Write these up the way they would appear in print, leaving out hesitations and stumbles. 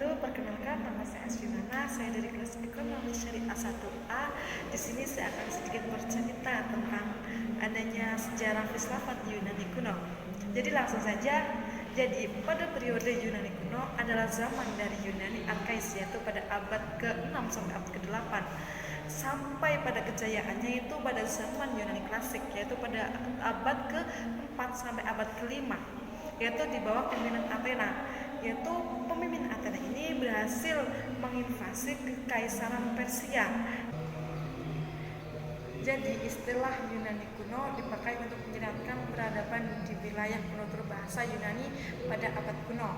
Halo, perkenalkan nama saya Aswimana. Saya dari kelas Ekonomi Syariah 1A. Di sini saya akan sedikit bercerita tentang adanya sejarah filsafat Yunani kuno. Jadi langsung saja. Jadi pada periode Yunani kuno adalah zaman dari Yunani Arkais, yaitu pada abad ke-6 sampai abad ke-8. Sampai pada kejayaannya itu pada zaman Yunani klasik, yaitu pada abad ke-4 sampai abad ke-5, yaitu di bawah pimpinan Athena. Yaitu pemimpin Athena ini berhasil menginvasi kekaisaran Persia. Jadi istilah Yunani kuno dipakai untuk menjelaskan peradaban di wilayah penutur bahasa Yunani pada abad kuno.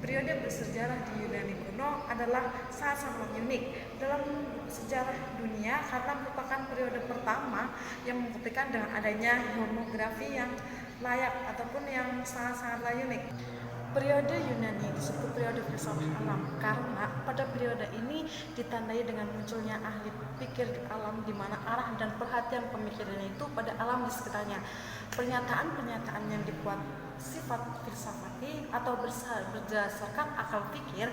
Periode bersejarah di Yunani kuno adalah sangat-sangat unik dalam sejarah dunia karena merupakan periode pertama yang membuktikan dengan adanya homografi yang layak ataupun yang sangat-sangat unik. Periode Yunani disebut periode filsafat alam karena pada periode ini ditandai dengan munculnya ahli pikir di alam, di mana arah dan perhatian pemikirannya itu pada alam di sekitarnya. Pernyataan-pernyataan yang dibuat sifat filsafati atau berdasarkan akal pikir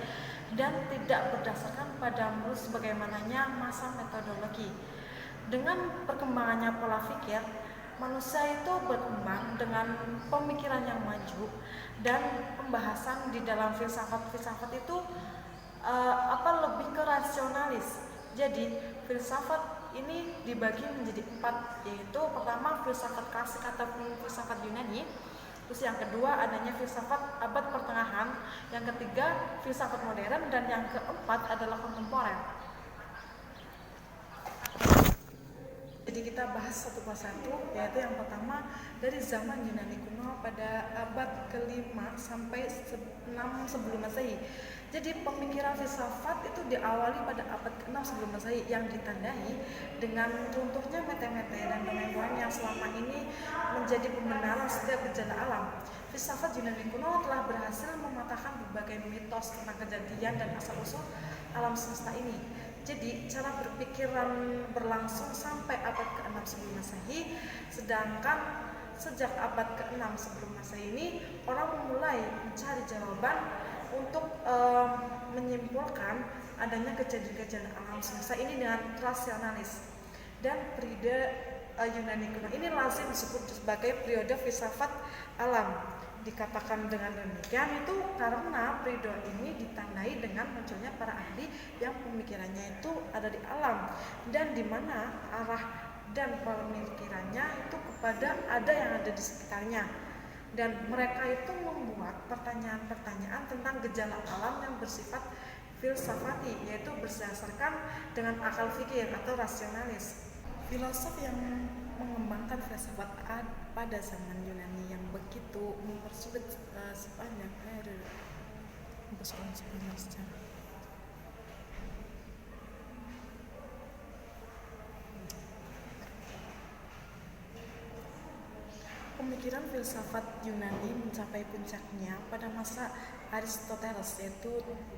dan tidak berdasarkan pada menurut sebagaimananya masa metodologi. Dengan perkembangannya pola pikir, manusia itu berkembang dengan pemikiran yang maju dan pembahasan di dalam filsafat itu lebih ke rasionalis. Jadi filsafat ini dibagi menjadi 4, yaitu pertama filsafat klasik ataupun filsafat Yunani, terus yang kedua adanya filsafat abad pertengahan, yang ketiga filsafat modern, dan yang keempat adalah kontemporer. Jadi kita bahas satu persatu, yaitu yang pertama dari zaman Yunani kuno pada abad ke-5 sampai 6 sebelum Masehi. Jadi pemikiran filsafat itu diawali pada abad ke-6 sebelum Masehi yang ditandai dengan runtuhnya mete-mete dan domain-domain yang selama ini menjadi pembenaran setiap gejala alam. Filsafat Yunani kuno telah berhasil mematahkan berbagai mitos tentang kejadian dan asal-usul alam semesta ini. Jadi cara berpikiran berlangsung sampai abad ke-6 sebelum Masehi, sedangkan sejak abad ke-6 sebelum Masehi ini orang memulai mencari jawaban untuk menyimpulkan adanya kejadian-kejadian alam semesta ini dengan rasionalis. Dan periode Yunani kuno ini lazim disebut sebagai periode filsafat alam. Dikatakan dengan demikian itu karena periode ini ditandai dengan munculnya para ahli yang pemikirannya itu ada di alam dan di mana arah dan pemikirannya itu kepada ada yang ada di sekitarnya, dan mereka itu membuat pertanyaan-pertanyaan tentang gejala alam yang bersifat filsafati, yaitu berdasarkan dengan akal fikir atau rasionalis. Filosof yang mengembangkan filsafat pada zaman Yunani yang begitu mempersulit sepanjang sejarah. Pemikiran filsafat Yunani mencapai puncaknya pada masa Aristoteles, yaitu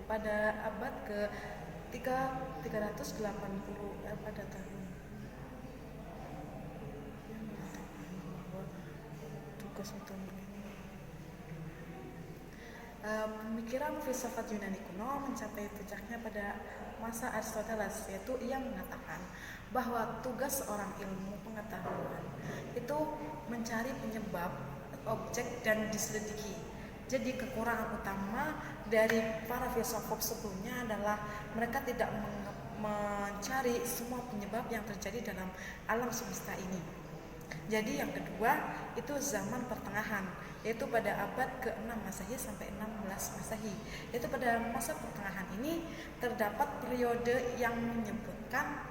pada abad ke-380 pada tahun pemikiran filsafat Yunani kuno mencapai puncaknya pada masa Aristoteles, yaitu ia mengatakan bahwa tugas seorang ilmu pengetahuan itu mencari penyebab objek dan diselidiki. Jadi kekurangan utama dari para filsuf sebelumnya adalah mereka tidak mencari semua penyebab yang terjadi dalam alam semesta ini. Jadi yang kedua itu zaman pertengahan, yaitu pada abad ke-6 Masehi sampai 16 Masehi. Yaitu pada masa pertengahan ini terdapat periode yang menyebutkan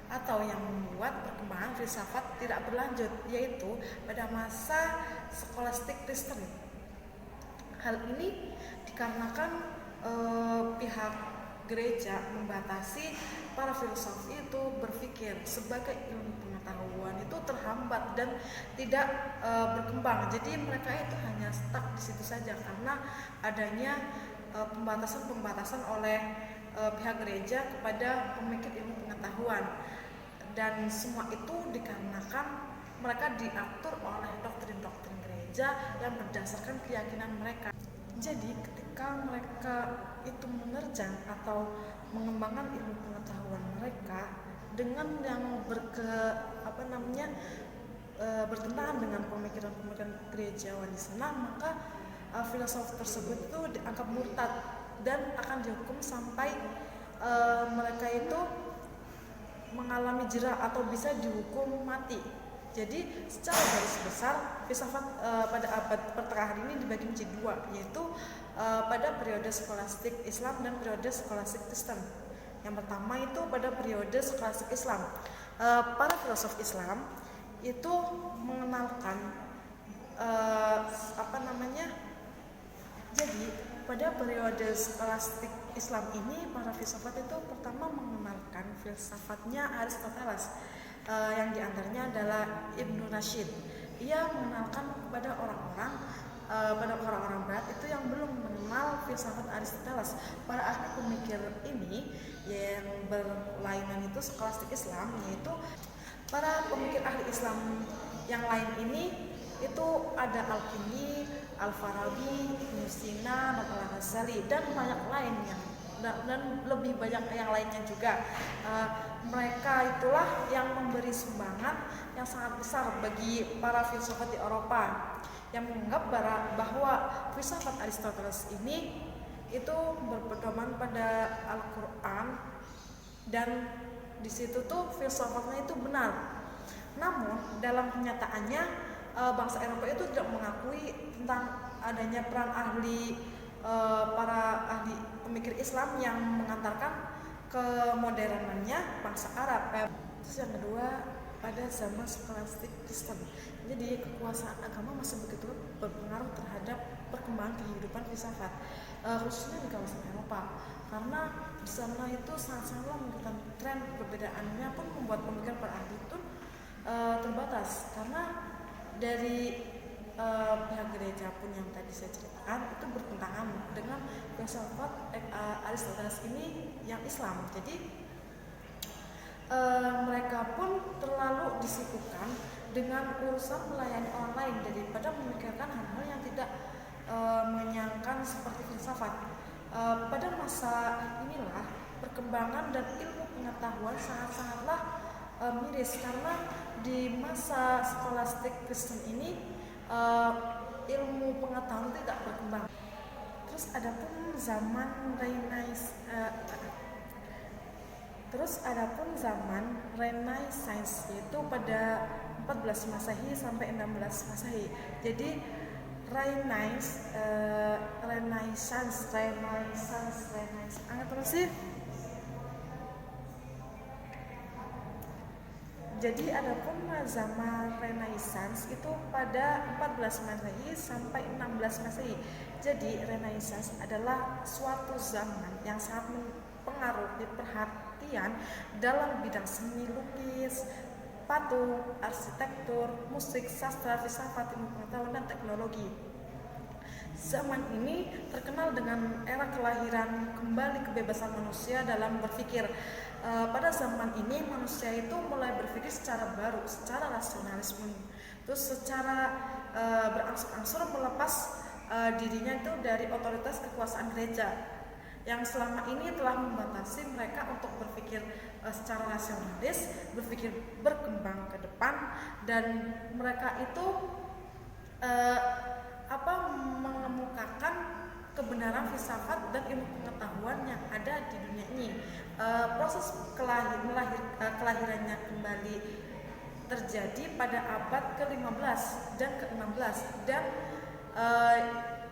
atau yang membuat perkembangan filsafat tidak berlanjut, yaitu pada masa skolastik Kristen. Hal ini dikarenakan pihak gereja membatasi para filsuf itu berpikir sebagai ilmu pengetahuan itu terhambat dan tidak berkembang. Jadi mereka itu hanya stuck di situ saja karena adanya pembatasan oleh pihak gereja kepada pemikir ilmu pengetahuan, dan semua itu dikarenakan mereka diatur oleh doktrin-doktrin gereja yang berdasarkan keyakinan mereka. Jadi ketika mereka itu menerjang atau mengembangkan ilmu pengetahuan mereka dengan yang bertentangan dengan pemikiran-pemikiran gerejawan di sana, maka filosof tersebut itu dianggap murtad dan akan dihukum sampai mereka itu mengalami jera atau bisa dihukum mati. Jadi secara garis besar filsafat pada abad pertengahan ini dibagi menjadi dua, yaitu pada periode skolastik Islam dan periode skolastik Kristen. Yang pertama itu pada periode skolastik Islam. Para filosof Islam itu mengenalkan jadi pada periode skolastik Islam ini para filsafat itu pertama mengenalkan filsafatnya Aristoteles, yang diantaranya adalah Ibnu Rashid. Ia mengenalkan kepada orang-orang barat itu yang belum mengenal filsafat Aristoteles. Para ahli pemikir ini yang berlainan itu skolastik Islam, yaitu para pemikir ahli Islam yang lain ini itu ada Al-Kindi, Al-Farabi, Ibnu Sina, Al-Ghazali dan banyak lainnya, dan lebih banyak yang lainnya juga. Mereka itulah yang memberi sumbangan yang sangat besar bagi para filsafat di Eropa yang menganggap bahwa filsafat Aristoteles ini itu berpedoman pada Al-Quran dan di situ tuh filsafatnya itu benar. Namun dalam kenyataannya bangsa Eropa itu tidak mengakui tentang adanya peran para ahli pemikir Islam yang mengantarkan kemodernannya bangsa Arab. Terus yang kedua, pada zaman skolastik Kristen. Jadi kekuasaan agama masih begitu berpengaruh terhadap perkembangan kehidupan filsafat, khususnya di kawasan Eropa. Karena di sana itu sangat-sangatlah mengikuti tren, perbedaannya pun membuat pemikiran para ahli itu terbatas. Karena dari pihak gereja pun yang tadi saya ceritakan itu bertentangan dengan filsafat Aristoteles ini yang Islam. Jadi mereka pun terlalu disibukkan dengan urusan melayani orang lain daripada memikirkan hal-hal yang tidak menyenangkan seperti filsafat. Pada masa inilah perkembangan dan ilmu pengetahuan sangat-sangatlah miris, karena di masa skolastik Kristen ini ilmu pengetahuan tidak berkembang. Terus adapun zaman Renaissance yaitu pada 14 Masehi sampai 16 Masehi. Jadi Renaissance anget terus sih. Jadi adapun zaman Renaissance itu pada 14 Masehi sampai 16 Masehi. Jadi Renaissance adalah suatu zaman yang sangat mempengaruhi perhatian dalam bidang seni lukis, patung, arsitektur, musik, sastra, filsafat, ilmu pengetahuan dan teknologi. Zaman ini terkenal dengan era kelahiran kembali kebebasan manusia dalam berpikir. Pada zaman ini manusia itu mulai berpikir secara baru, secara rasionalisme, terus secara berangsur-angsur melepas dirinya itu dari otoritas kekuasaan gereja yang selama ini telah membatasi mereka untuk berpikir secara rasionalis, berpikir berkembang ke depan, dan mereka itu mengemukakan kebenaran filsafat dan ilmu pengetahuan yang ada di dunia ini. Proses kelahirannya kembali terjadi pada abad ke-15 dan ke-16, dan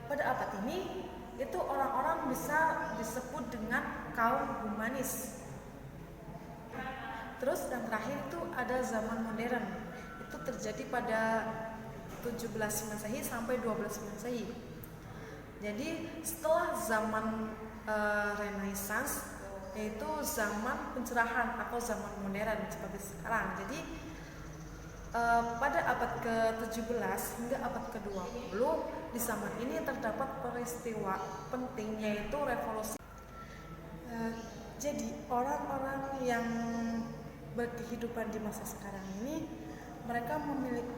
pada abad ini itu orang-orang bisa disebut dengan kaum humanis. Terus yang terakhir itu ada zaman modern, itu terjadi pada 17 Masehi sampai 12 Masehi. Jadi setelah zaman Renaissance, yaitu zaman pencerahan atau zaman modern seperti sekarang. Jadi pada abad ke-17 hingga abad ke-20 di zaman ini terdapat peristiwa penting, yaitu revolusi. Jadi orang-orang yang berkehidupan di masa sekarang ini mereka memiliki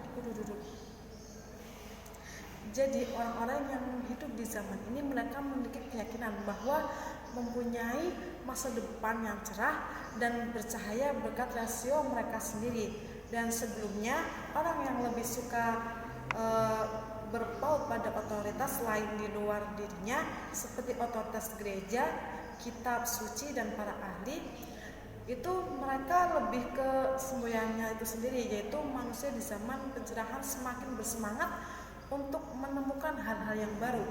Jadi orang-orang yang hidup di zaman ini mereka memiliki keyakinan bahwa mempunyai masa depan yang cerah dan bercahaya berkat rasio mereka sendiri. Dan sebelumnya orang yang lebih suka berpaut pada otoritas lain di luar dirinya seperti otoritas gereja, kitab suci dan para ahli, itu mereka lebih ke semboyannya itu sendiri, yaitu manusia di zaman pencerahan semakin bersemangat untuk menemukan hal-hal yang baru.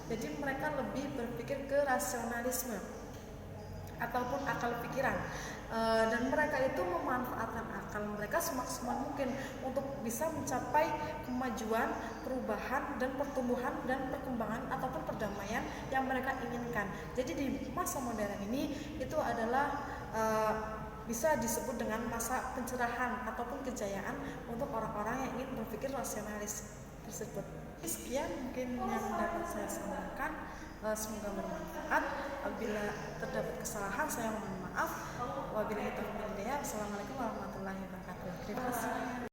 Jadi mereka lebih berpikir ke rasionalisme ataupun akal pikiran, dan mereka itu memanfaatkan akal mereka semaksimal mungkin untuk bisa mencapai kemajuan, perubahan dan pertumbuhan dan perkembangan ataupun perdamaian yang mereka inginkan. Jadi di masa modern ini itu adalah bisa disebut dengan masa pencerahan ataupun kejayaan untuk orang-orang yang ingin berpikir rasionalis tersebut. Sekian mungkin yang dapat saya sampaikan, semoga bermanfaat. Apabila terdapat kesalahan saya mohon maaf. Wabillahi taufiq wal hidayah. Wassalamualaikum warahmatullahi wabarakatuh. Terima kasih.